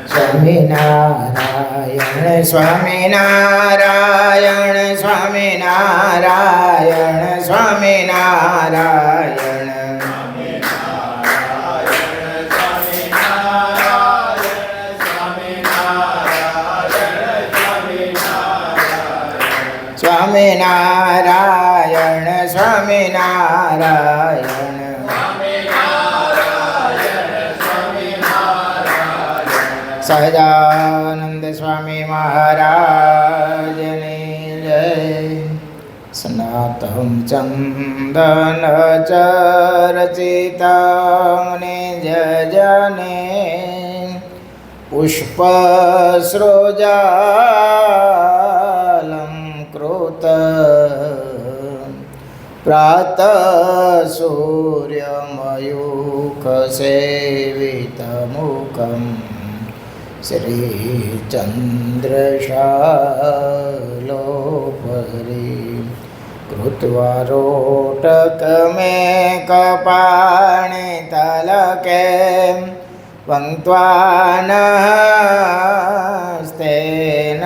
સ્વામિનારાયણ સ્વામિનારાયણ સ્વામિનારાયણ સ્વામિનારાયણ સ્વામિનારાયણ સ્વામિનારાયણ સહજાનંદ સ્વામી મહારાજની જય. સ્નાતં ચંદન ચરચિતં નિજજને પુષ્પ સૃજાલં કૃત પ્રાત સૂર્યમયુખ સેવિતમુખં શ્રીચંદ્રશાલોપરી કૃત્વા રોટકમેકપાણિતલકે પંક્ત્વાનસ્તેન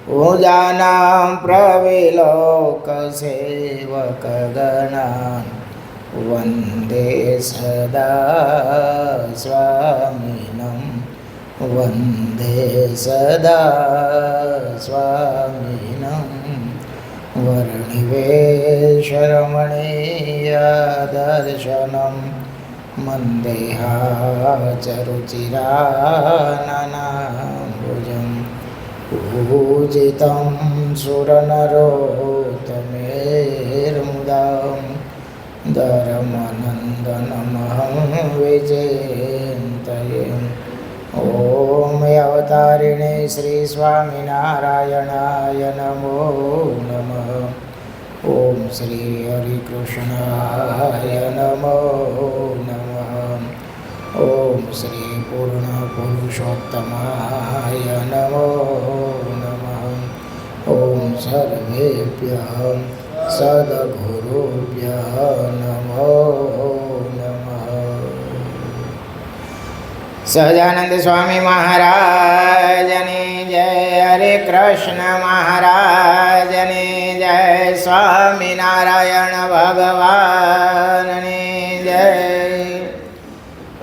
પૂજાનાં પ્રવિલોકસેવકગણાં વંદે સદા સ્વામિનં વંદે સદા સ્વામિનં વર્ણિવેશરમણીયદર્શનં મંદેહાચરુચિરાનનાંબુજં પૂજિतं સુરનરોત્તમૈર્મુદા ધર્મનંદનમહં વિજયંતયે. ઓમ અવતારિણે શ્રી સ્વામિનારાયણાય નમો નમઃ. ઓમ શ્રી હરિકૃષ્ણાય નમો નમઃ. ઓમ શ્રી પૂર્ણ પુરુષોત્તમાય નમો નમઃ. ઓમ સર્વેભ્યઃ સદગુરુભ્યઃ નમો નમઃ. સહજાનંદ સ્વામી મહારાજની જય. હરે કૃષ્ણ મહારાજની જય. સ્વામિનારાયણ ભગવાનની જય.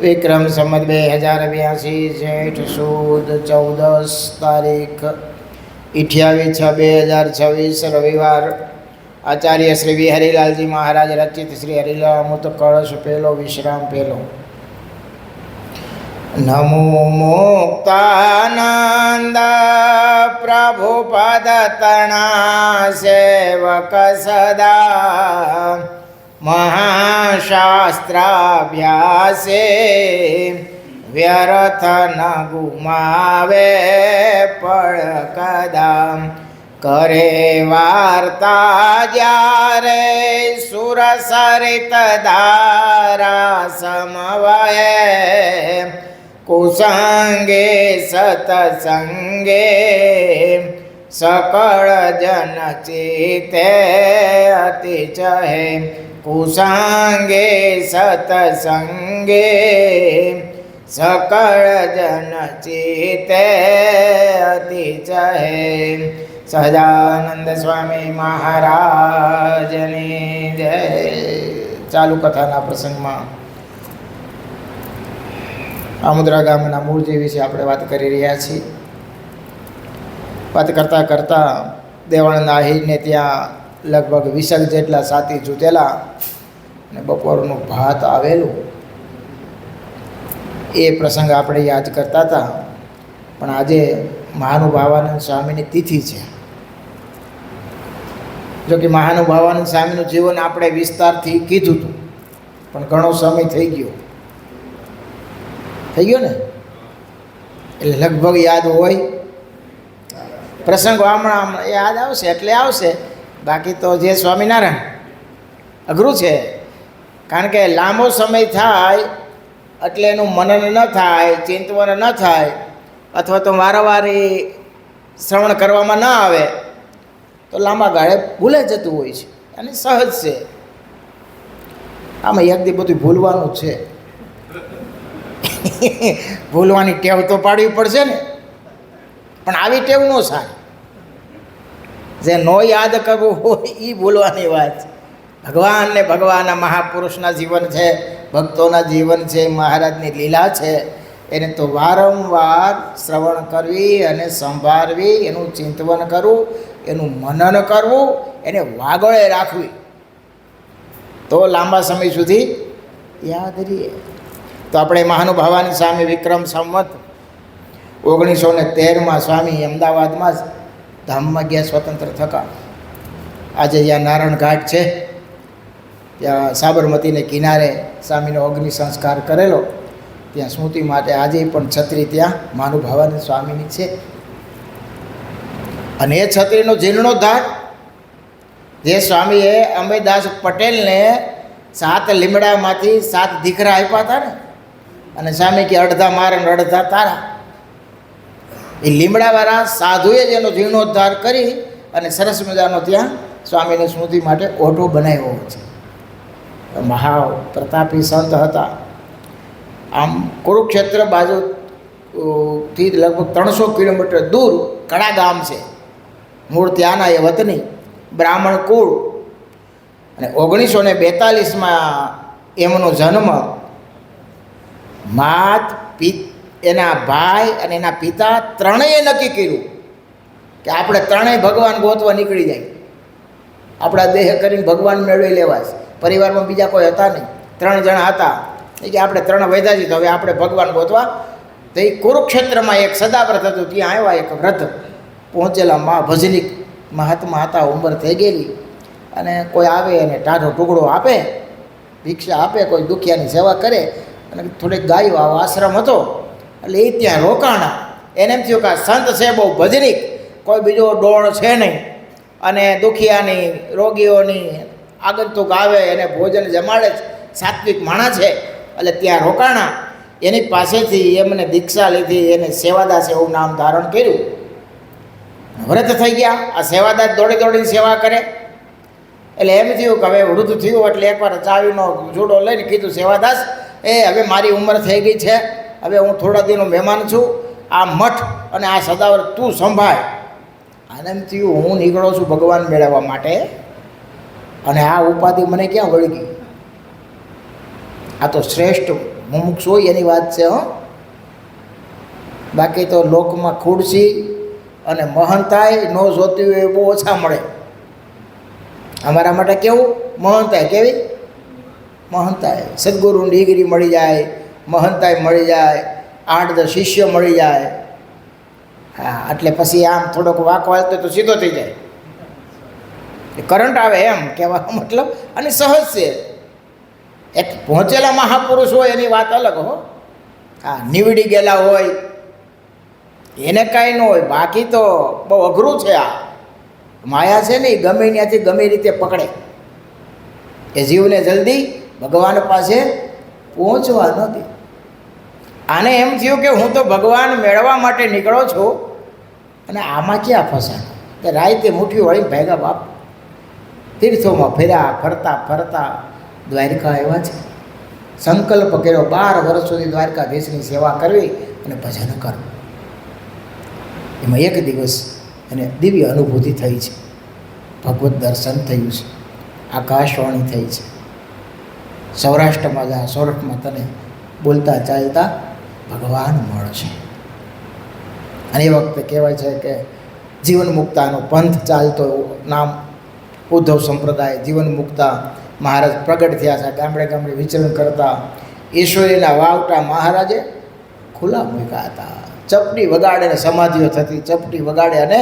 વિક્રમ સંવત 2082 જેઠ સુદ 14 તારીખ 28/6/2026 રવિવાર. આચાર્ય શ્રી વી હરિલાલજી મહારાજ રચિત શ્રી હરિલાલ અમૃત કળશ પહેલો વિશ્રામ પહેલો. નમો મુક્તાનંદ પ્રભુ પદ તણા સેવક સદા મહાશાસ્ત્રાભ્યાસે વ્યર્થ ન ગુમાવે પળ કદા. કરે વાર્તા જ્યારે સુર સરિત ધારા સમવયે કુસંગે સતસંગે સકળ જન ચિતે અતિ ચહે. કુસંગે સતસંગે સકળ જન ચિતે અતિ ચહે. સહજાનંદ સ્વામી મહારાજની જય. ચાલુ કથાના પ્રસંગમાં આમોદરા ગામના મૂળજી વિશે આપણે વાત કરી રહ્યા છીએ. વાત કરતાં કરતાં દેવાનંદ આહિરને ત્યાં લગભગ 20 જેટલા સાથી જૂટેલા અને બપોરનું ભાત આવેલું એ પ્રસંગ આપણે યાદ કરતા હતા. પણ આજે મહાનુભાવાનંદ સ્વામીની તિથિ છે. જો કે મહાનુભાવાનંદ સ્વામીનું જીવન આપણે વિસ્તારથી કીધું હતું, પણ ઘણો સમય થઈ ગયો ને, એટલે લગભગ યાદ હોય. પ્રસંગો હમણાં યાદ આવશે એટલે આવશે, બાકી તો જે સ્વામિનારાયણ અઘરું છે. કારણ કે લાંબો સમય થાય એટલે એનું મનન ન થાય, ચિંતવન ન થાય, અથવા તો વારંવારી શ્રવણ કરવામાં ન આવે તો લાંબા ગાળે ભૂલે જતું હોય છે, અને સહજ છે. આમાં એક દી બધું ભૂલવાનું જ છે. ભૂલવાની ટેવ તો પાડવી પડશે ને, પણ આવી ટેવ ન સારી. જે નો યાદ કરવું હોય એ ભૂલવાની વાત. ભગવાન ને ભગવાનના મહાપુરુષના જીવન છે, ભક્તોના જીવન છે, મહારાજની લીલા છે, એને તો વારંવાર શ્રવણ કરવી અને સંભાળવી, એનું ચિંતન કરવું, એનું મનન કરવું, એને વાગોળે રાખવી, તો લાંબા સમય સુધી યાદ રહીએ. તો આપણે મહાનુભાવાની સ્વામી વિક્રમ સંવત 1913માં સ્વામી અમદાવાદમાં જ ધામમાં ગયા સ્વતંત્ર થકા. આજે જ્યાં નારાયણ ઘાટ છે ત્યાં સાબરમતીને કિનારે સ્વામીનો અગ્નિ સંસ્કાર કરેલો, ત્યાં સ્મૃતિ માટે આજે પણ છત્રી ત્યાં મહાનુભાવાની સ્વામીની છે. અને એ છત્રીનો જીર્ણોદ્ધાર જે સ્વામીએ અમેદાસ પટેલને 7 લીમડામાંથી 7 દીકરા આપ્યા હતા ને, અને સ્વામી કે અડધા મારા ને અડધા તારા, એ લીમડાવાળા સાધુએ જ એનો જીર્ણોદ્ધાર કરી અને સરસ મજાનો ત્યાં સ્વામીની સ્મૃતિ માટે ઓઢો બનાવ્યો છે. મહા પ્રતાપી સંત હતા. આમ કુરુક્ષેત્ર બાજુથી લગભગ 300 કિલોમીટર દૂર કડા ગામ છે. મૂળ ત્યાંના એ વતની બ્રાહ્મણ કુળ. અને 1942માં એમનો જન્મ. માત એના ભાઈ અને એના પિતા ત્રણેય નક્કી કર્યું કે આપણે ત્રણેય ભગવાન ગોતવા નીકળી જાય, આપણા દેહ કરીને ભગવાન મેળવી લેવા છે. પરિવારમાં બીજા કોઈ હતા નહીં, 3 જણા હતા. કે આપણે 3 વૈધા છીએ, તો હવે આપણે ભગવાન ગોતવા. તો એ કુરુક્ષેત્રમાં એક સદાવ્રત હતું, ત્યાં આવ્યા એક વ્રત પહોંચેલા મા ભજનિક મહાત્મા હતા, ઉંમર થઈ ગયેલી, અને કોઈ આવે અને ટાઢો ટુકડો આપે, ભિક્ષા આપે, કોઈ દુખિયાની સેવા કરે, અને થોડીક ગાયો આવો આશ્રમ હતો એટલે એ ત્યાં રોકાણા. એને એમ થયું કે આ સંત છે બહુ ભજનિક, કોઈ બીજો ડોળ છે નહીં, અને દુખિયાની રોગીઓની આગંતુક આવે એને ભોજન જમાડે જ, સાત્વિક માણસ છે, એટલે ત્યાં રોકાણા. એની પાસેથી એમને દીક્ષા લીધી, એને સેવાદાસ એવું નામ ધારણ કર્યું. વ્રત થઈ ગયા. આ સેવાદાસ દોડી દોડીને સેવા કરે એટલે એમ થયું કે હવે વૃદ્ધ થયું એટલે એકવાર ચાવીનો જોડો લઈને કીધું, સેવાદાસ હવે મારી ઉંમર થઈ ગઈ છે, હવે હું થોડા દિનનો મહેમાન છું, આ મઠ અને આ સદાવ્રત તું સંભાળ. આને એમ થયું હું નીકળો છું ભગવાન મેળવવા માટે, અને આ ઉપાધિ મને ક્યાં વળગી? આ તો શ્રેષ્ઠ મુમુક્ષ હોય એની વાત છે. બાકી તો લોકમાં ખુરશી અને મહંતાઈ ન જોતી હોય બહુ ઓછા મળે. અમારા માટે કેવું મહંતાઈ, કેવી મહંતાઈ, સદગુરુની ડિગ્રી મળી જાય, મહંતાઈ મળી જાય, 8-10 શિષ્ય મળી જાય. હા, એટલે પછી આમ થોડોક વાંકો હાલતો તો સીધો થઈ જાય, કરંટ આવે એમ કહેવાનો મતલબ. અને સહજ છે. એક પહોંચેલા મહાપુરુષ હોય એની વાત અલગ હો. હા, નીવડી ગયેલા હોય એને કાંઈ ન હોય, બાકી તો બહુ અઘરું છે. આ માયા છે ને એ ગમે ત્યાંથી ગમે રીતે પકડે. એ જીવને જલ્દી ભગવાન પાસે પહોંચવા નથી. આને એમ થયું કે હું તો ભગવાન મેળવવા માટે નીકળો છું, અને આમાં ક્યાં ફસાય કે રાતે મુઠ્ઠી વળીને ભેગા બાપ તીર્થોમાં ફર્યા, ફરતા ફરતા દ્વારકા આવ્યા છે. સંકલ્પ કર્યો 12 વર્ષ સુધી દ્વારકાધીશની સેવા કરવી અને ભજન કરવું. એમાં એક દિવસ એને દિવ્ય અનુભૂતિ થઈ છે, ભગવત દર્શન થયું છે, આકાશવાણી થઈ છે. સૌરાષ્ટ્રમાં જા, સૌરાષ્ટ્રમાં તને બોલતા ચાલતા ભગવાન મળશે. અને એ વખતે કહેવાય છે કે જીવન મુક્તાનો પંથ ચાલતો, નામ ઉદ્ધવ સંપ્રદાય જીવન મુક્તા મહારાજ પ્રગટ થયા છે. ગામડે ગામડે વિચરણ કરતા ઈશ્વરીના વાવટા મહારાજે ખુલ્લા મૂક્યા હતા. ચપટી વગાડે અને સમાધિઓ થતી, ચપટી વગાડે અને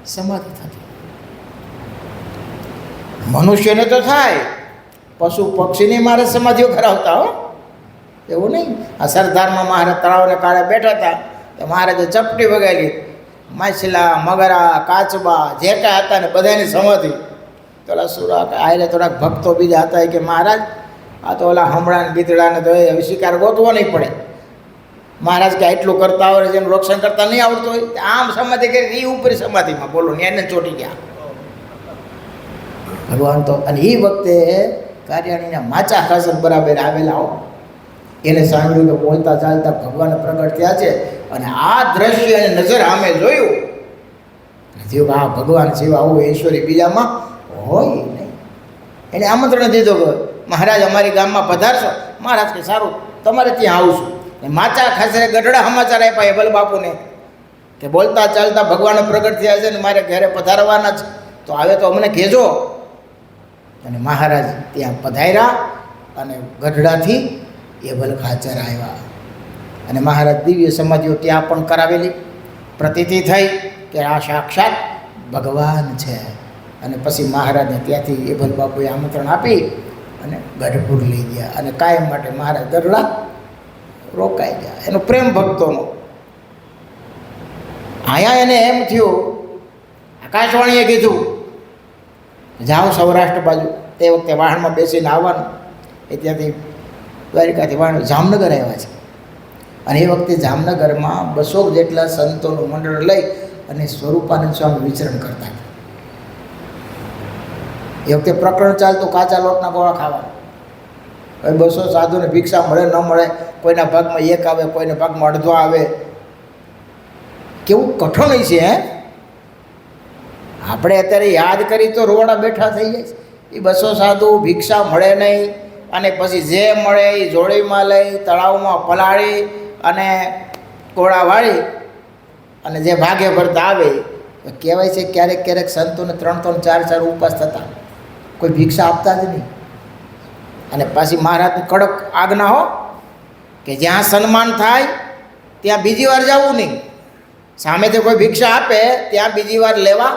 સમાધિ થતી. મનુષ્યને તો થાય, પશુ પક્ષીની મારે સમાધિઓ કરાવતા હો, એવું નહીં. આ સરદારમાં મહારાજ તળાવને કાળે બેઠા હતા તો મહારાજે ચપટી વગાડી, માછલા, મગરા, કાચબા જે કાંઈ હતા ને બધાની સમાધિ. તો ઓલા સુરા આયરે થોડાક ભક્તો બીજા હતા કે મહારાજ આ તો ઓલા હમણાં ગીતડાને તો હવે શિકાર ગોતવો નહીં પડે. મહારાજ કે એટલું કરતા હોય જેનું રક્ષણ કરતા નહીં આવડતું હોય, આમ સમાધિ કરી એ ઉપર સમાધિમાં બોલો ને એને ચોટી ગયા ભગવાન. તો અને એ વખતે કાર્યાણીના માચા ખાસર બરાબર આવેલા હો. એને સાંભળ્યું કે બોલતા ચાલતા ભગવાન પ્રગટ થયા છે, અને આ દ્રશ્ય અને નજર સામે જોયું, થયું આ ભગવાન સિવાય આવું ઈશ્વરી બીજામાં હોય નહીં. એને આમંત્રણ દીધો કે મહારાજ અમારી ગામમાં પધારશો. મહારાજ કે સારું, તમારે ત્યાં આવું છું. ને માચા ખાસરે ગઢડા સમાચાર આપ્યા એબલ બાપુને કે બોલતા ચાલતા ભગવાન પ્રગટ થયા છે ને મારે ઘરે પધારવાના છે, તો આવે તો અમને કહેજો. અને મહારાજ ત્યાં પધાર્યા અને ગઢડાથી એબલ ખાચર આવ્યા. અને મહારાજ દિવ્ય સમાધિઓ ત્યાં પણ કરાવેલી. પ્રતીતિ થઈ કે આ સાક્ષાત ભગવાન છે. અને પછી મહારાજને ત્યાંથી એબલ બાપુએ આમંત્રણ આપી અને ગઢપુર લઈ ગયા. અને કાયમ માટે મહારાજ ગઢડા રોકાઈ ગયા. એનો પ્રેમ ભક્તોનો. અહીંયા એને એમ થયું, આકાશવાણીએ કીધું જાઓ સૌરાષ્ટ્ર બાજુ. તે વખતે વાહનમાં બેસીને આવવાનું. એ ત્યાંથી દ્વારિકાથી વાહન જામનગર આવ્યા છે. અને એ વખતે જામનગરમાં 200 જેટલા સંતોનું મંડળ લઈ અને સ્વરૂપાનંદ સ્વામી વિચરણ કરતા હતા. એ વખતે પ્રકરણ ચાલતું કાચા લોટના ગોળા ખાવાના. હવે 200 સાધુને ભિક્ષા મળે ન મળે, કોઈના ભાગમાં 1 આવે, કોઈના ભાગમાં અડધો આવે. કેવું કઠણ છે હે. આપણે અત્યારે યાદ કરી તો રોવાડા બેઠા થઈ જાય. એ 200 સાધુ ભિક્ષા મળે નહીં, અને પછી જે મળે એ જોડીમાં લઈ તળાવમાં પલાળી અને કોળા વાળી અને જે ભાગે ભરતા આવે. કહેવાય છે ક્યારેક ક્યારેક સંતોને 3-3, 4-4 ઉપવાસ થતા, કોઈ ભિક્ષા આપતા જ નહીં. અને પાછી મહારાજની કડક આજ્ઞા હો કે જ્યાં સન્માન થાય ત્યાં બીજી વાર જવું નહીં. સામેથી કોઈ ભિક્ષા આપે ત્યાં બીજી વાર લેવા,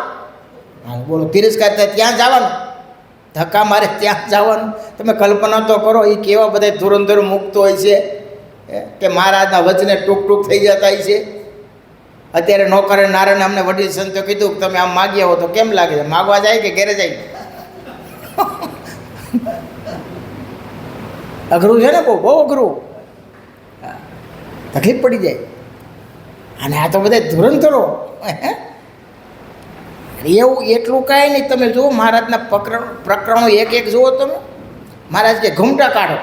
બોલો તિરસ્કાર થાય ત્યાં જવાનું, ધક્કા મારે ત્યાં જવાનું. તમે કલ્પના તો કરો એ કેવા બધા ધુરંધર મુક્ત હોય છે કે મહારાજના વચને ટૂંક થઈ જતા હોય છે. અત્યારે નોકરે નારાયણ અમને વડીલ સંતો કીધું કે તમે આમ માગ્યા હો તો કેમ લાગે છે? માગવા જાય કે ઘેરે જાય? અઘરું છે ને, બહુ અઘરું, તકલીફ પડી જાય. અને આ તો બધા ધુરંધરો. એવું એટલું કાંઈ નહીં. તમે જુઓ મહારાજના પ્રકરણો એક જુઓ તમે. મહારાજ કે ઘૂમટા કાઢો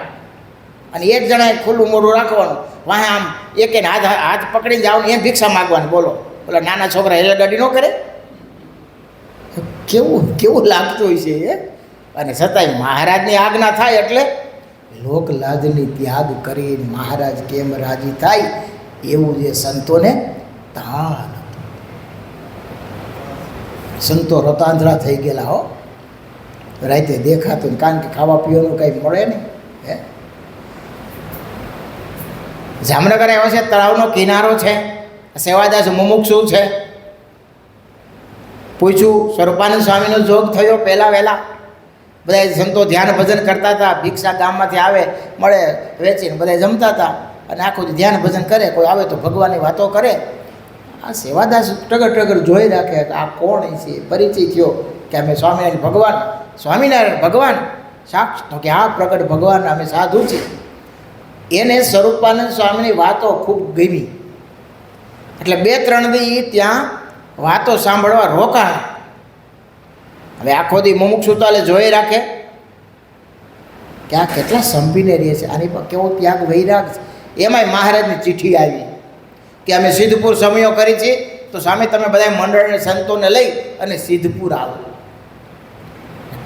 અને એક જણાએ ખુલ્લું મોઢું રાખવાનું, વાહે આમ એક હાથ પકડીને જાવ ને એમ ભિક્ષા માગવાની. બોલો પેલા નાના છોકરા હેલગાડી ન કરે? કેવું લાગતું હોય છે એ. અને છતાંય મહારાજની આજ્ઞા થાય એટલે લોકલાજની ત્યાગ કરીને મહારાજ કેમ રાજી થાય એવું જે સંતોને તાન. સંતો રતાંધળા થઈ ગયેલા હો. રાતે દેખાતું, કારણ કે ખાવા પીવાનું કંઈ મળે નહીં. હે જામનગર આવ્યા છે, તળાવનો કિનારો છે, સેવાદાસ મુમુક્ષુ છે. પૂછ્યું, સ્વરૂપાનંદ સ્વામીનો જોગ થયો પહેલાં વહેલા. બધા સંતો ધ્યાન ભજન કરતા હતા. ભિક્ષા ગામમાંથી આવે મળે વેચીને બધા જમતા હતા અને આખું ધ્યાન ભજન કરે. કોઈ આવે તો ભગવાનની વાતો કરે. આ સેવાદાસ ટગર જોઈ રાખે કે આ કોણ છે. પરિચય થયો કે અમે સ્વામિનારાયણ ભગવાન સાક્ષ, તો કે આ પ્રગટ ભગવાન અમે સાધુ છીએ. એને સ્વરૂપાનંદ સ્વામીની વાતો ખૂબ ગમી. એટલે 2-3 દી ત્યાં વાતો સાંભળવા રોકાણા. હવે આખો દી મુમુક્ષુ તાલે જોઈ રાખે કે આ કેટલા સંપીને રહે છે, આની પર કેવો ત્યાગ વૈરાગ છે. એમાંય મહારાજની ચિઠ્ઠી આવી કે અમે સિદ્ધપુર સમયો કરી છે, તો સામે તમે બધા મંડળને સંતોને લઈ અને સિદ્ધપુર આવો.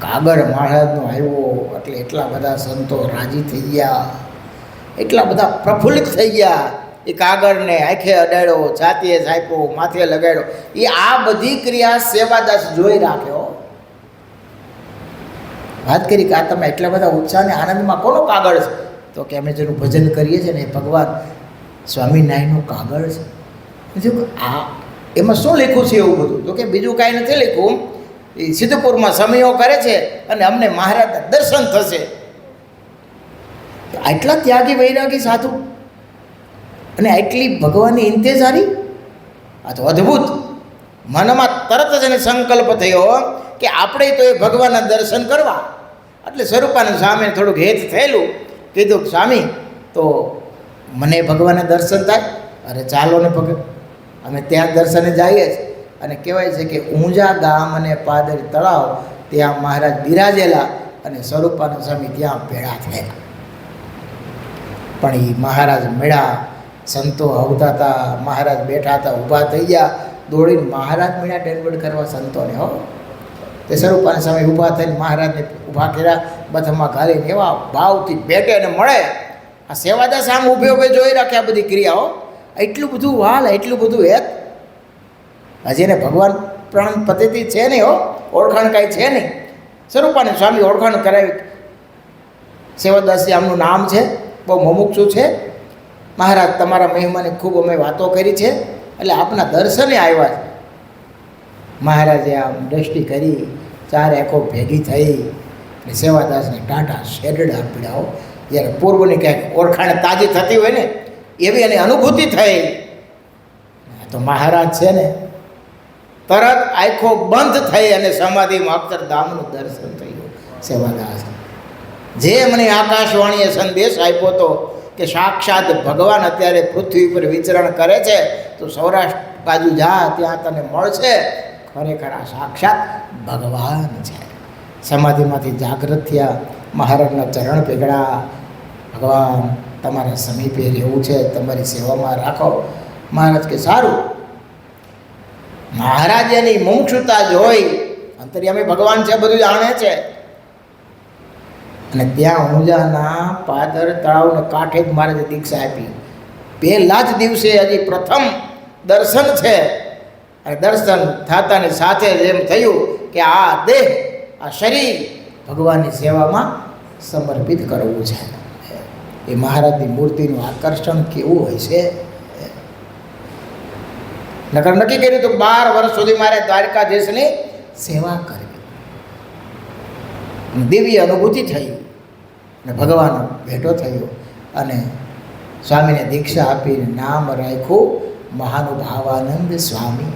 કાગળ મહારાજનો આવ્યો એટલે એટલા બધા સંતો રાજી થઈ ગયા, એટલા બધા પ્રફુલ્લિત થઈ ગયા. એ કાગળને આંખે અડાડ્યો, છાતીએ છાપ્યો, માથે લગાડ્યો. એ આ બધી ક્રિયા સેવાદાસ જોઈ રાખ્યો. વાત કરી કે આ તમે એટલા બધા ઉત્સાહ અને આનંદમાં કોનો કાગળ છે? તો કે અમે જેનું ભજન કરીએ છીએ ને એ ભગવાન સ્વામિનારાયણનું કાગળ છે. આ એમાં શું લખ્યું છે એવું બધું? તો કે બીજું કાંઈ નથી લખ્યું. એ સિદ્ધપુરમાં સમયો કરે છે અને અમને મહારાજના દર્શન થશે. આટલા ત્યાગી વૈરાગી સાધુ અને આટલી ભગવાનની ઇંતેજારી, આ તો અદ્ભુત. મનમાં તરત જ એને સંકલ્પ થયો કે આપણે તો એ ભગવાનના દર્શન કરવા. એટલે સ્વરૂપાનંદ સ્વામીને થોડુંક હેત થયેલું. કીધું સ્વામી તો મને ભગવાનના દર્શન થાય. અરે ચાલો ને ભગત, અમે ત્યાં દર્શને જઈએ છીએ. અને કહેવાય છે કે ઊંઝા ગામ અને પાદર તળાવ ત્યાં મહારાજ બિરાજેલા અને સ્વરૂપાનંદ સ્વામી ત્યાં ભેળા થયા. પણ એ મહારાજ મળ્યા, સંતો આવતા હતા, મહારાજ બેઠા હતા, ઊભા થઈ ગયા, દોડીને મહારાજ મળ્યા ટેનવડ કરવા સંતોને. હો તે સ્વરૂપાનંદ સ્વામી ઊભા થઈને મહારાજને ઊભા કર્યા, બથમાં ઘાલીને એવા ભાવથી ભેટે અને મળે. આ સેવાદાસ આમ ઊભે ઊભે જોઈ રાખે આ બધી ક્રિયાઓ. એટલું બધું વાલ, એટલું બધું હેત. હજી એને ભગવાન પ્રાણ પદ્ધતિ છે નહીં, હો ઓળખાણ કાંઈ છે નહીં. સ્વરૂપાનંદ સ્વામી ઓળખાણ કરાવી. સેવાદાસજી આમનું નામ છે, બહુ મુમુક્ષુ છે. મહારાજ તમારા મહિમાની ખૂબ અમે વાતો કરી છે, એટલે આપના દર્શને આવ્યા છે. મહારાજે આમ દ્રષ્ટિ કરી, ચારે આંખો ભેગી થઈ અને સેવાદાસને ટાટા શેરડા આપીડાઓ. જ્યારે પૂર્વની ક્યાંક ઓળખાણ તાજી થતી હોય ને એવી એની અનુભૂતિ થઈ. તો મહારાજ છે ને તરત આંખો બંધ થઈ અને સમાધિમાં અક્ષરધામનું દર્શન થયું. સેવાદાસ જે મને આકાશવાણીએ સંદેશ આપ્યો હતો કે સાક્ષાત ભગવાન અત્યારે પૃથ્વી પર વિચરણ કરે છે, તો સૌરાષ્ટ્ર બાજુ જા, ત્યાં તને મળશે. ખરેખર આ સાક્ષાત ભગવાન છે. સમાધિમાંથી જાગૃત થયા, મહારાજના ચરણ પીગળા. ભગવાન તમારા સમીપે રહેવું છે, તમારી સેવામાં રાખો. મહારાજ કે સારું. મહારાજ એની મુમુક્ષુતા જોઈ, અંતર્યામી ભગવાન છે, બધું જાણે છે. અને ત્યાં ઊંઝાના પાદર તળાવને કાંઠે જ મહારાજે દીક્ષા આપી. પહેલા જ દિવસે હજી પ્રથમ દર્શન છે. અને દર્શન થતાની સાથે જ એમ થયું કે આ દેહ, આ શરીર ભગવાનની સેવામાં સમર્પિત કરવું છે. એ મહારાજની મૂર્તિનું આકર્ષણ કેવું હોય છે. નકર નક્કી કર્યું તો 12 વર્ષ સુધી મારે દ્વારકાધીશની સેવા કરવી. દિવ્ય અનુભૂતિ થઈ અને ભગવાન ભેટો થયો. અને સ્વામીને દીક્ષા આપીને નામ રાખ્યું મહાનુભાવાનંદ સ્વામી.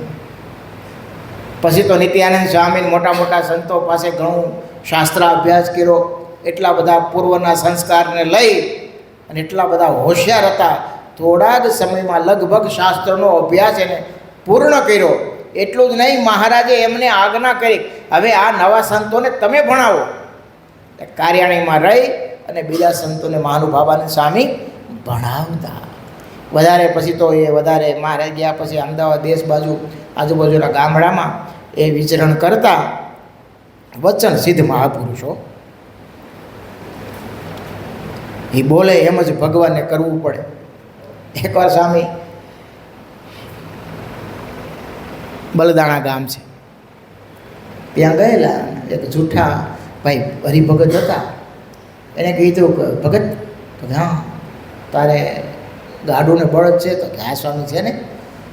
પછી તો નિત્યાનંદ સ્વામી મોટા મોટા સંતો પાસે ઘણું શાસ્ત્ર અભ્યાસ કર્યો. એટલા બધા પૂર્વના સંસ્કારને લઈ અને એટલા બધા હોશિયાર હતા. થોડા જ સમયમાં લગભગ શાસ્ત્રનો અભ્યાસ એને પૂર્ણ કર્યો. એટલું જ નહીં, મહારાજે એમને આજ્ઞા કરી, હવે આ નવા સંતોને તમે ભણાવો. કાર્યાણીમાં રહી અને બીજા સંતોને મહાનુભાવાનંદ સ્વામી ભણાવતા. વધારે પછી તો એ વધારે મહારાજ ગયા પછી અમદાવાદ દેશ બાજુ આજુબાજુના ગામડામાં એ વિચરણ કરતા. વચન સિદ્ધ મહાપુરુષો, એ બોલે એમ જ ભગવાનને કરવું પડે. એકવાર સ્વામી બલદાણા ગામ છે, ત્યાં ગયેલા. એક જૂઠા ભાઈ હરિભગત હતા. એને કીધું કે ભગત, તો હા તારે ગાડું ને બળદ છે? તો કે હા સ્વામી છે ને.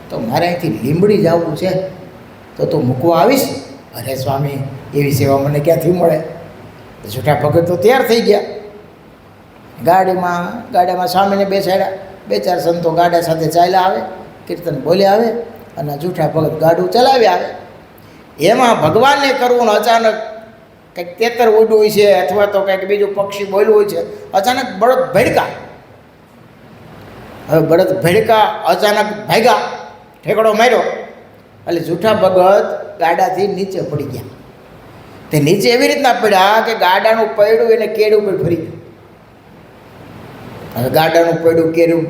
તો મારે અહીંથી લીંબડી જવું છે, તો તું મૂકવા આવીશ? અરે સ્વામી, એવી સેવા મને ક્યાંથી મળે. જૂઠા ભગત તો તૈયાર થઈ ગયા. ગાડીમાં સ્વામીને બેસાડ્યા. 2-4 સંતો ગાડા સાથે ચાલ્યા આવે, કીર્તન બોલ્યા આવે અને જૂઠા ભગત ગાડું ચલાવી આવે. એમાં ભગવાનને કરવું ને અચાનક કંઈક તેતર ઉડવું હોય છે અથવા તો કંઈક બીજું પક્ષી બોલવું હોય છે. અચાનક બળદ ભડકા. હવે બળદ ભડકા, અચાનક ભાગ્યા, ઠેકડો માર્યો એટલે જૂઠા ભગત ગાડાથી નીચે પડી ગયા. તે નીચે એવી રીતના પડ્યા કે ગાડાનું પૈડું એને કેડ ઉપર ફરી ગયું. હવે ગાડાનું પૈડું કેર્યું.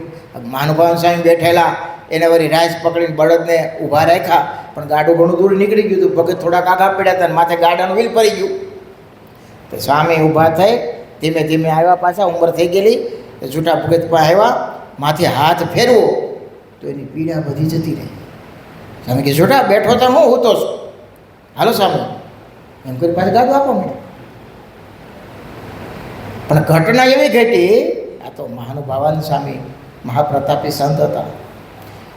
મહાનુભાવ સ્વામી બેઠેલા, એને વળી રાસ પકડીને બળદને ઊભા રાખ્યા. પણ ગાડું ઘણું દૂર નીકળી ગયું હતું. ભગત થોડાક આગા પડ્યા હતા અને માથે ગાડાનું વ્હીલ પડી ગયું. તો સ્વામી ઊભા થઈ ધીમે ધીમે આવ્યા. પાછા ઉંમર થઈ ગયેલી. તો જૂઠા ભગત પાસે આવ્યા, માથે હાથ ફેરવો તો એની પીડા બધી જતી રહી. સ્વામી કે જૂઠા બેઠો તો હું તો છું, હાલો સ્વામી એમ કરી પાછું ગાડું આપો મને. પણ ઘટના એવી ઘટી, આ તો મહાનુભાવાનંદ સ્વામી મહાપ્રતાપી સંત હતા.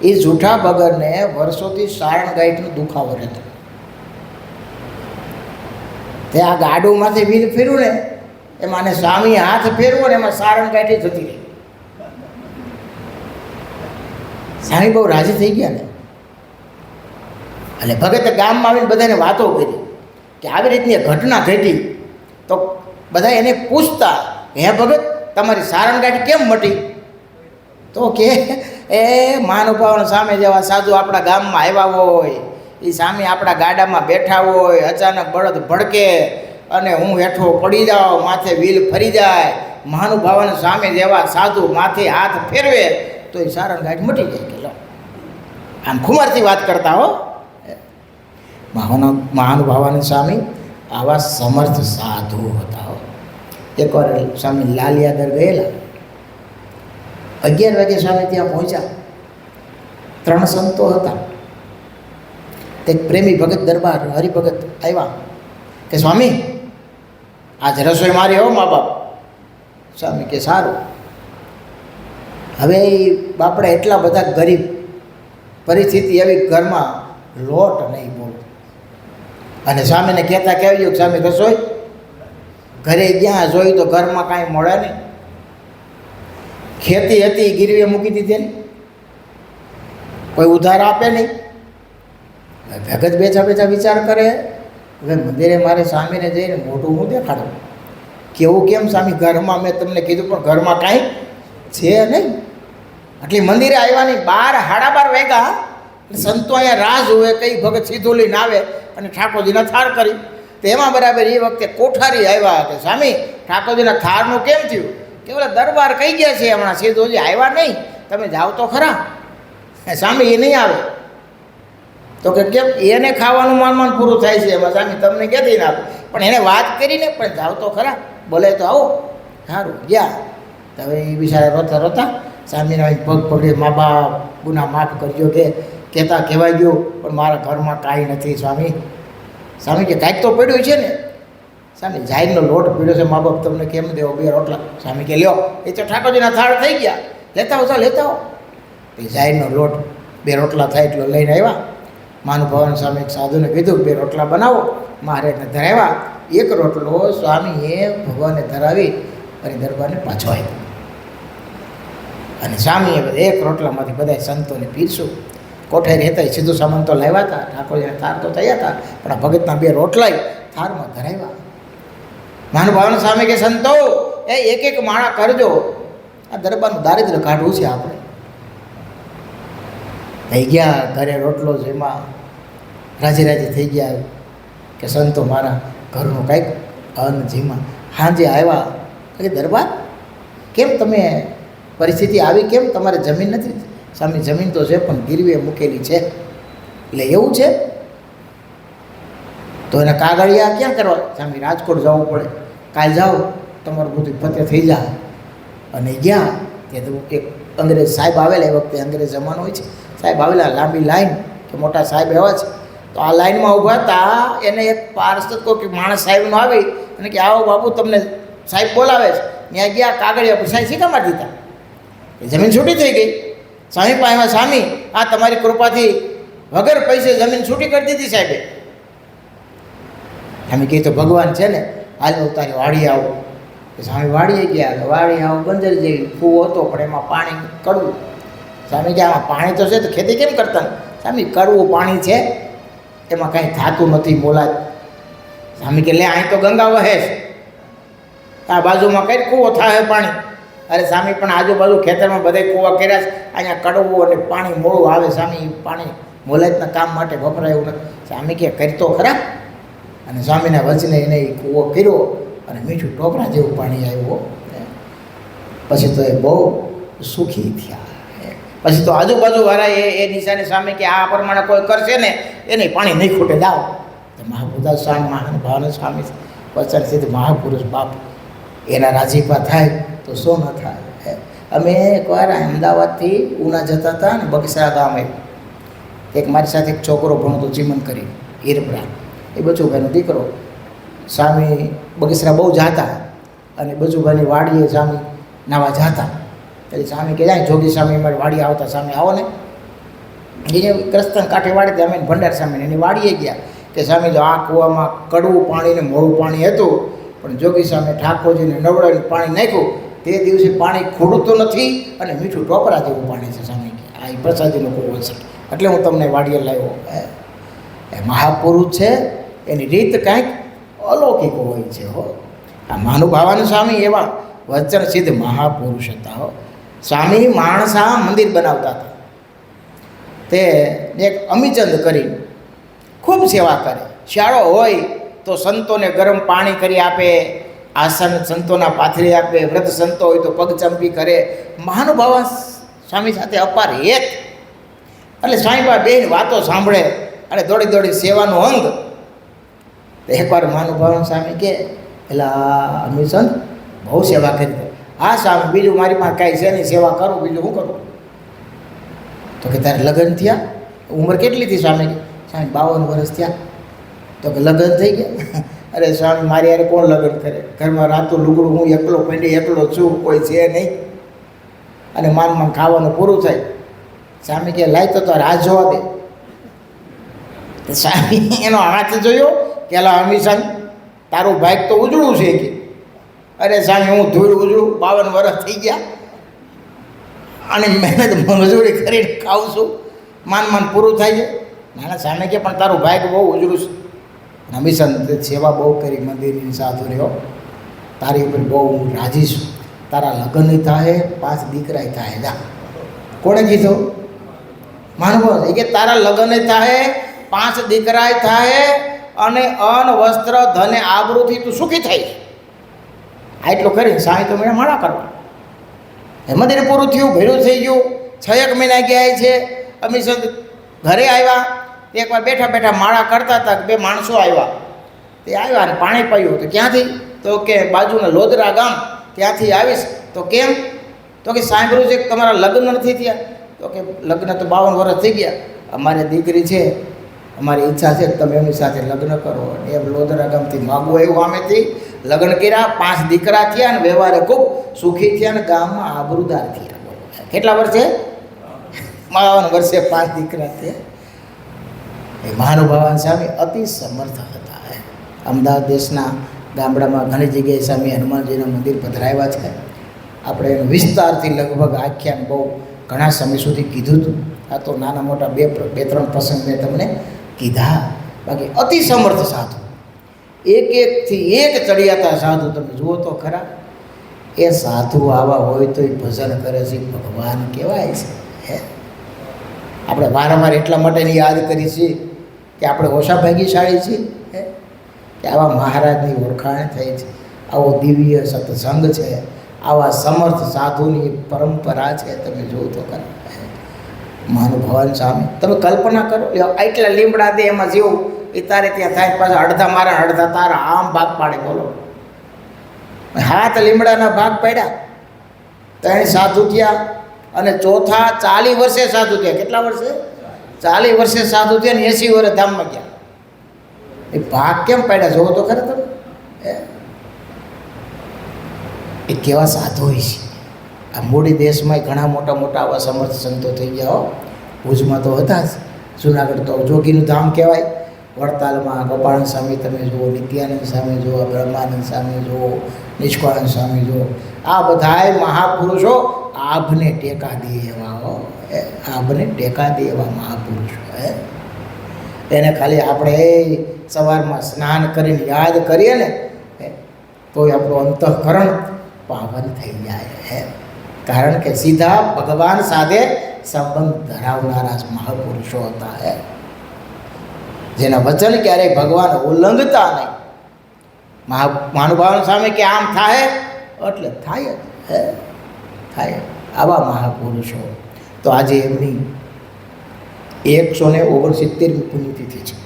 એ જૂઠા ભગતને વર્ષોથી સારણ ગાંઠનો દુખાવો રહેતો. તે આ ગાડુમાંથી વ્હીલ ફેર્યું ને એમાં, અને સ્વામી હાથ ફેરવો ને એમાં સારણ ગાંઠી જતી રહી. સ્વામી બહુ રાજી થઈ ગયા ને. એટલે ભગતે ગામમાં આવીને બધાને વાતો કરી કે આવી રીતની ઘટના ઘટી. તો બધા એને પૂછતા, હે ભગત તમારી સારણ ગાંઠ કેમ મટી? તો કે એ મહાનુભાવોની સામે જેવા સાધુ આપણા ગામમાં આવ્યા હોય, એ સામે આપણા ગાડામાં બેઠા હોય, અચાનક બળદ ભડકે અને હું હેઠો પડી જાઉં, માથે વ્હીલ ફરી જાય, મહાનુભાવન સામે જેવા સાધુ માથે હાથ ફેરવે તો એ સારણ ગાંઠ મટી જાય કે લો, આમ ખુમારથી વાત કરતા હો. મહાનુભાવાનંદ સ્વામી આવા સમર્થ સાધુ હતા હો. એકવાર સ્વામી લાલિયાદર ગયેલા, 11 વાગે સ્વામી ત્યાં પહોંચ્યા. 3 સંતો હતા. એક પ્રેમી ભગત દરબાર હરિભગત આવ્યા કે સ્વામી આજ રસોઈ મારી હો મા બાપ. સ્વામી કે સારું. હવે બાપડે એટલા બધા ગરીબ, પરિસ્થિતિ એવી ઘરમાં લોટ નહીં બોલો. અને સ્વામીને કહેતા કહેવું કે સ્વામી રસોઈ ઘરે ગયા જોઈ તો ઘરમાં કાંઈ મળે નહીં. ખેતી હતી ગીરવે મૂકી દીધી ને, કોઈ ઉધાર આપે નહીં. ભગત બેઠા બેઠા વિચાર કરે, હવે મંદિરે મારે સ્વામીને જઈને મોઢું હું દેખાડું, કેવું કેમ સ્વામી ઘરમાં મેં તમને કીધું પણ ઘરમાં કાંઈ છે નહીં. એટલે મંદિરે આવ્યા નહીં, 12 સાડા 12 વાગ્યા. સંતો અહીંયા રાહ જોવે કઈ ભગત સીધું લઈને આવે અને ઠાકોરજીના થાળ કરી. તો એમાં બરાબર એ વખતે કોઠારી આવ્યા કે સ્વામી ઠાકોરજીના થાળનું કેમ થયું? કે બોલે દરબાર કહી ગયા છે હમણાં સીધોજી આવ્યા નહીં, તમે જાઓ તો ખરા. સ્વામી એ નહીં આવે તો કે કેમ? એને ખાવાનું માન પૂરું થાય છે એમાં સ્વામી તમને ક્યાંથી ના આપે? પણ એને વાત કરીને પણ જાઓ તો ખરા, બોલે તો આવો. સારું ગયા. તો હવે એ બિચારા રોતા રોતા સ્વામીના પગ પકડી, મા બાપ ગુના માફ કરજો કે કહેતા કહેવાય ગયું પણ મારા ઘરમાં કાંઈ નથી સ્વામી. સ્વામી કે કાંઈક તો પડ્યું છે ને? સ્વામી જાહેરનો લોટ પીડ્યો છે, મા બાપ તમને કેમ દેવો 2 રોટલા? સ્વામી કે લ્યો, એ તો ઠાકોરજીના થાળ થઈ ગયા, લેતા આવો લેતા આવો. એ જાહેરનો લોટ 2 રોટલા થાય એટલો લઈને આવ્યા. મહાનુભાવન સ્વામી એક સાધુને કીધું 2 રોટલા બનાવો. મહારાજને ધરાવ્યા. 1 રોટલો સ્વામીએ ભગવાનને ધરાવી અને દરબારને પાછો આપ્યો. અને સ્વામીએ 1 રોટલામાંથી બધા સંતોને પીરશું. કોઠારી હતા સીધું સામાન તો લાવ્યા હતા, ઠાકોરજીને થાર તો થયા હતા, પણ આ ભગતના 2 રોટલા થારમાં ધરાવ્યા. મહાનુભાવન સ્વામી કે સંતો એ એક માળા કરજો, આ દરબારનું દારિદ્ર્ય કાઢવું છે આપણે. થઈ ગયા ઘરે રોટલો જેમાં રાજી રાજી થઈ ગયા કે સંતો મારા ઘરનું કંઈક અન્ન જીમાં. સાંજે આવ્યા કે દરબાર કેમ તમે પરિસ્થિતિ આવી, કેમ તમારે જમીન નથી? સ્વામી જમીન તો છે પણ ગીરવે મૂકેલી છે. એટલે એવું છે તો એના કાગળિયા ક્યાં કરવા? સ્વામી રાજકોટ જવું પડે, કાલ જાઓ તમારું બધું ફતે થઈ જાય. અને ગયા તે તો એક અંગ્રેજ સાહેબ આવેલા, એ વખતે અંગ્રેજ જમાનો હોય છે, સાહેબ આવેલા, લાંબી લાઈન કે મોટા સાહેબ એવા છે. તો આ લાઈનમાં ઊભા હતા, એને એક પાર્ષદ કોઈ માણસ સાહેબનો આવી અને કે આવો બાપુ તમને સાહેબ બોલાવે છે. ત્યાં ગયા કાગળિયા પર સાહેબ શીખા મારી દીધા, એ જમીન છૂટી થઈ ગઈ. સ્વામી પાસે સ્વામી આ તમારી કૃપાથી વગર પૈસે જમીન છૂટી કરી દીધી સાહેબે. અમે કહી તો ભગવાન છે ને, હાલ તારી વાડી આવો. સ્વામી વાડીએ ગયા. વાડી આવો બંદર જેવી કૂવો હતો પણ એમાં પાણી કડવું. સ્વામી કે આમાં પાણી તો છે તો ખેતી કેમ કરતા? સ્વામી કડવું પાણી છે, એમાં કાંઈ થતું નથી મોલાદ. સ્વામી કે લે અહીં તો ગંગા વહે છે, આ બાજુમાં કઈ કૂવો થાય પાણી? અરે સ્વામી પણ આજુબાજુ ખેતરમાં બધે કૂવા કર્યા છે, અહીંયા કડવું અને પાણી મોળું આવે. સ્વામી પાણી મોલાદના કામ માટે વપરાય એવું નથી. સ્વામી કે કરી તો ખરા. અને સ્વામીના વચને એને કૂવો કર્યો અને મીઠું ટોપરા જેવું પાણી આવ્યું. પછી તો એ બહુ સુખી થયા. પછી તો આજુબાજુવાળા એ નિશાને સ્વામી કે આ પ્રમાણે કોઈ કરશે ને એને પાણી નહીં ખૂટે જાઓ. તો મહાબુદ્ધા સ્વામી મહાનુભાવન સ્વામી વચન સિદ્ધ મહાપુરુષ બાપ એના રાજીપા થાય તો શું ન થાય. અમે એકવાર અમદાવાદથી ઉના જતા હતા ને બગસરા ગામે એક મારી સાથે એક છોકરો ભણતો ચીમન કરી હીરપરા, એ બચુભાઈનો દીકરો. સ્વામી બગસરા બહુ જાતા અને બચુભાઈની વાડીએ સ્વામી નાવા જાતા. એટલે સ્વામી કે જાય જોગી સ્વામી મારી વાડી આવતા, સ્વામી આવો ને. એને ક્રસ્તન કાંઠે વાડી અમે ભંડાર સ્વામીને એની વાડીએ ગયા કે સ્વામી જો આ કૂવામાં કડવું પાણી ને મોળું પાણી હતું પણ જોગી સ્વામી ઠાકોરજીને નવડાવીને પાણી નાખ્યું તે દિવસે પાણી ખૂટતું નથી અને મીઠું ટોપરા જેવું પાણી છે. સ્વામી કે આ એ પ્રસાદીનો કૂવો છે એટલે હું તમને વાડીએ લાવ્યો. એ મહાપુરુષ છે, એની રીત કાંઈક અલૌકિક હોય છે હો. આ મહાનુભાવાનંદ સ્વામી એવા વચન સિદ્ધ મહાપુરુષ હતા હો. સ્વામી માણસા મંદિર બનાવતા હતા. તે એક અમીચંદ કરી ખૂબ સેવા કરે. શિયાળો હોય તો સંતોને ગરમ પાણી કરી આપે, આસન સંતોના પાથરી આપે, વ્રત સંતો હોય તો પગચંપી કરે. મહાનુભાવા સ્વામી સાથે અપાર હેત. એટલે સ્વામીબા બેન વાતો સાંભળે અને દોડી દોડી સેવાનું અંગ. તો એકવાર મહાનુભાવ સ્વામી કે પેલા અમે સંત બહુ સેવા કરી. હા સ્વામી, બીજું મારી પાસે કાંઈ છે નહીં, સેવા કરું, બીજું શું કરું? તો કે તારે લગ્ન થયા? ઉંમર કેટલી હતી સ્વામી? સ્વામી 52 વર્ષ થયા. તો કે લગ્ન થઈ ગયા? અરે સ્વામી, મારી યાર કોણ લગ્ન કરે? ઘરમાં રાતું લુગડું હું એકલો પેંડી એકલો છું, કોઈ છે નહીં, અને માન ખાવાનું પૂરું થાય. સ્વામી કે લાય તો રાહ જોવા દે. સ્વામી એનો હાથ જોયો કે લા હમીસન તારું ભાઈક તો ઉજળું છે કે. અરે સ્વામી, હું ધૂળ ઉજળું, 52 વર્ષ થઈ ગયા અને મહેનત મજૂરી કરીને ખાઉં છું, માન પૂરું થાય છે. નાના સ્વામી કે પણ તારું ભાઈક બહુ ઉજળું છે. હમીસન સેવા બહુ કરી, મંદિરની સાધુ રહ્યો, તારી ઉપર બહુ હું રાજી છું. તારા લગ્ન થાય, 5 દીકરા થાય. જા. કોણે કીધું? માનવો કે તારા લગ્ન થાય, 5 દીકરા થાય અને અન્ન વસ્ત્ર ધને આબરૂથી તું સુખી થાય. આટલું કરીને સાંઈ તો મેં માળા કરવા. એ મંદિર પૂરું થયું, ભેળું થઈ ગયું. 6 મહિના ગયા છે. અમે સંત ઘરે આવ્યા. એકવાર બેઠા બેઠા માળા કરતા હતા, 2 માણસો આવ્યા. તે આવ્યા અને પાણી પાયું. તો ક્યાંથી? તો કે બાજુના લોદરા ગામ, ત્યાંથી આવીશ. તો કેમ? તો કે સાંભળ્યું છે કે તમારા લગ્ન નથી થયા. તો કે લગ્ન તો 52 વર્ષ થઈ ગયા. અમારે દીકરી છે, અમારી ઈચ્છા છે કે તમે એમની સાથે લગ્ન કરો. એમ લોદરા ગામથી માગવું આવ્યું. આમેથી લગ્ન કર્યા, 5 દીકરા થયા અને વ્યવહારે ખૂબ સુખી થયા અને ગામમાં આબરૂદાર થયા. કેટલા વર્ષે? 52 વર્ષે 5 દીકરા થયા. એ મહાનુભાવાન સ્વામી અતિ સમર્થ હતા. અમદાવાદ દેશના ગામડામાં ઘણી જગ્યાએ સ્વામી હનુમાનજીના મંદિર પધરાવ્યા છે. આપણે એનું વિસ્તારથી લગભગ આખ્યાન બહુ ઘણા સમય સુધી કીધું હતું. આ તો નાના મોટા 2-3 પ્રસંગ મેં તમને કીધા. બાકી અતિ સમર્થ સાધુ, એકથી એક ચડિયાતા સાધુ. તમે જુઓ તો ખરા, એ સાધુ આવા હોય તો એ ભજન કરે છે, ભગવાન કહેવાય છે. હે, આપણે વારંવાર એટલા માટે યાદ કરી છીએ કે આપણે ઓછા ભાગ્યશાળી છીએ કે આવા મહારાજની ઓળખાણ થઈ છે, આવો દિવ્ય સત્સંગ છે, આવા સમર્થ સાધુની પરંપરા છે. તમે જુઓ તો ખરા મહાનુભાવાન સ્વામી. તમે કલ્પના કરો, આટલા લીમડા દે એમાં જેવું એ તારે ત્યાં થાય, પાછા અડધા મારા અડધા તારા, આમ ભાગ પાડે. બોલો, 7 લીમડાના ભાગ પાડ્યા, 3 સાધુ થયા અને ચોથા 40 વર્ષે સાધુ થયા. કેટલા વર્ષે? 40 વર્ષે સાધુ થયા ને 80 વર્ષ ધામમાં ગયા. એ ભાગ કેમ પાડ્યા? જોવો તો ખરે તમે. એ કેવા સાધુ હોય છે. આ મૂડી દેશમાં ઘણા મોટા મોટા આવા સમર્થ સંતો થઈ ગયા. ભુજમાં તો હતા જ, જુનાગઢ તો જોગીનું ધામ કહેવાય. વડતાલમાં ગોપાલ સ્વામી તમે જુઓ, નિત્યાનંદ સ્વામી જુઓ, બ્રહ્માનંદ સ્વામી જુઓ, નિષ્કાળાનંદ સ્વામી જુઓ. આ બધાય મહાપુરુષો આભને ટેકા દે એવા, આભને ટેકા દે એવા મહાપુરુષો. એને ખાલી આપણે સવારમાં સ્નાન કરીને યાદ કરીએ ને તોય આપણું અંતઃકરણ પાવન થઈ જાય. કારણ કે સીધા ભગવાન સાથે સંબંધ ધરાવનારા મહાપુરુષો હતા. જેના વચન ક્યારેય ભગવાન ઉલ્લંઘતા નહીં. મહાનુભાવ સામે કે આમ થાય એટલે થાય જ થાય. આવા મહાપુરુષો. તો આજે એમની 169મી પુણ્યતિથિ છે.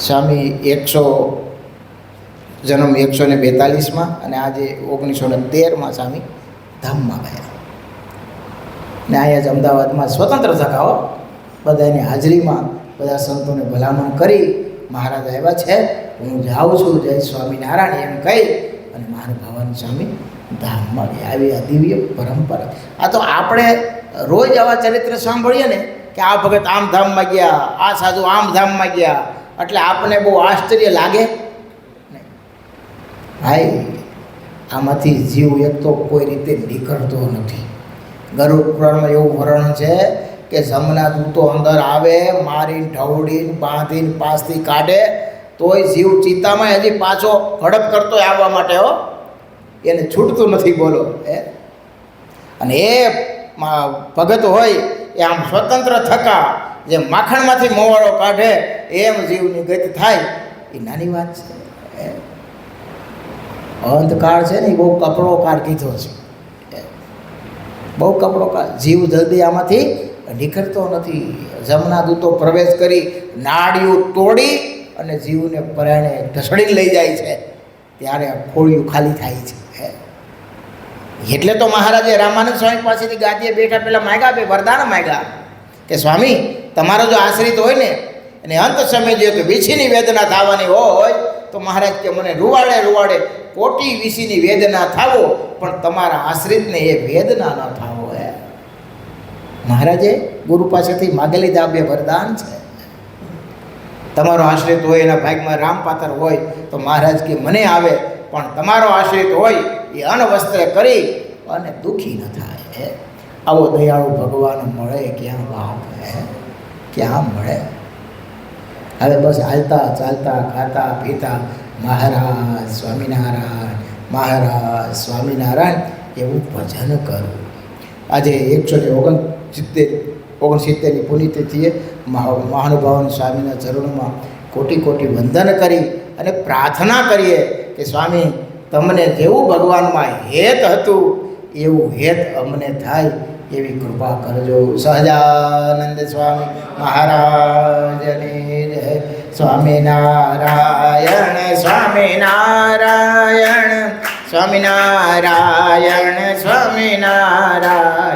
સ્વામી 100 જન્મ 142માં અને આજે 1913માં સ્વામી ધામમાં ગયા. ને અહીંયા જ અમદાવાદમાં સ્વતંત્ર થકાઓ બધાની હાજરીમાં બધા સંતોને ભલામણ કરી મહારાજ આવ્યા છે, હું જાઉં છું, જય સ્વામિનારાયણ એમ કહી અને મહાનુભાવાન સ્વામી ધામમાં ગયા. આવી આ દિવ્ય પરંપરા. આ તો આપણે રોજ આવા ચરિત્ર સાંભળીએ ને કે આ ભગત આમ ધામમાં ગયા, આ સાધુ આમ ધામમાં ગયા, એટલે આપણને બહુ આશ્ચર્ય લાગે નહીં. ભાઈ, આમાંથી જીવ એક તો કોઈ રીતે નીકળતો નથી. ગરુડ પુરાણમાં એવું વર્ણન છે કે જમના દૂતો અંદર આવે, મારીને ઢવડીને બાંધીને પાસથી કાઢે તોય જીવ ચિત્તામાં હજી પાછો હડપ કરતો આવવા માટે એને છૂટતું નથી. બોલો. અને એ ભગત હોય એ આમ સ્વતંત્ર થકા જે માખણમાંથી મોવાળો કાઢે એમ જીવની ગતિ થાય એ નાની વાત છે. અંધકાળ છે ને એ બહુ કપડો કાળ કીધો છે, બહુ કપડો કાળ. જીવ જલ્દી આમાંથી નીકળતો નથી. જમના દૂતો પ્રવેશ કરી નાડિયું તોડી અને જીવને પરાણે ઢસડીને લઈ જાય છે, ત્યારે ખોળિયું ખાલી થાય છે. એટલે તો મહારાજે રામાનંદ સ્વામી પાસેથી ગાદીએ બેઠા પહેલાં માગ્યા, બે વરદાન માગ્યા કે સ્વામી તમારો જો આશ્રિત હોય ને અને અંત સમય જે વીછીની વેદના થવાની હોય તો મહારાજ કે મને રૂવાડે રૂવાડે કોટી વીસીની વેદના થાવો પણ તમારા આશ્રિતને એ વેદના ન થાવો. મહારાજે ગુરુ પાસેથી માગી લીધા બે વરદાન છે. તમારો આશ્રિત હોય એના ભાગમાં રામપાત્ર હોય તો મહારાજ કે મને આવે, પણ તમારો આશ્રિત હોય એ અણવસ્ત્ર કરી અને દુઃખી ન થાય. આવો દયાળુ ભગવાન મળે ક્યાં બાપ, ક્યાં મળે. હવે બસ હાલતા ચાલતા ખાતા પીતા મહારાજ સ્વામિનારાયણ, મહારાજ સ્વામિનારાયણ એવું ભજન કરું. આજે 169ની પુણ્યતિથિએ મહાનુભાવન સ્વામીના ચરણોમાં કોટી કોટી વંદન કરી અને પ્રાર્થના કરીએ કે સ્વામી તમને જેવું ભગવાનમાં હેત હતું એવું હેત અમને થાય એવી કૃપા કરજો. સહજાનંદ સ્વામી મહારાજની જય. સ્વામિનારાયણ સ્વામિનારાયણ સ્વામિનારાયણ સ્વામિનારાયણ.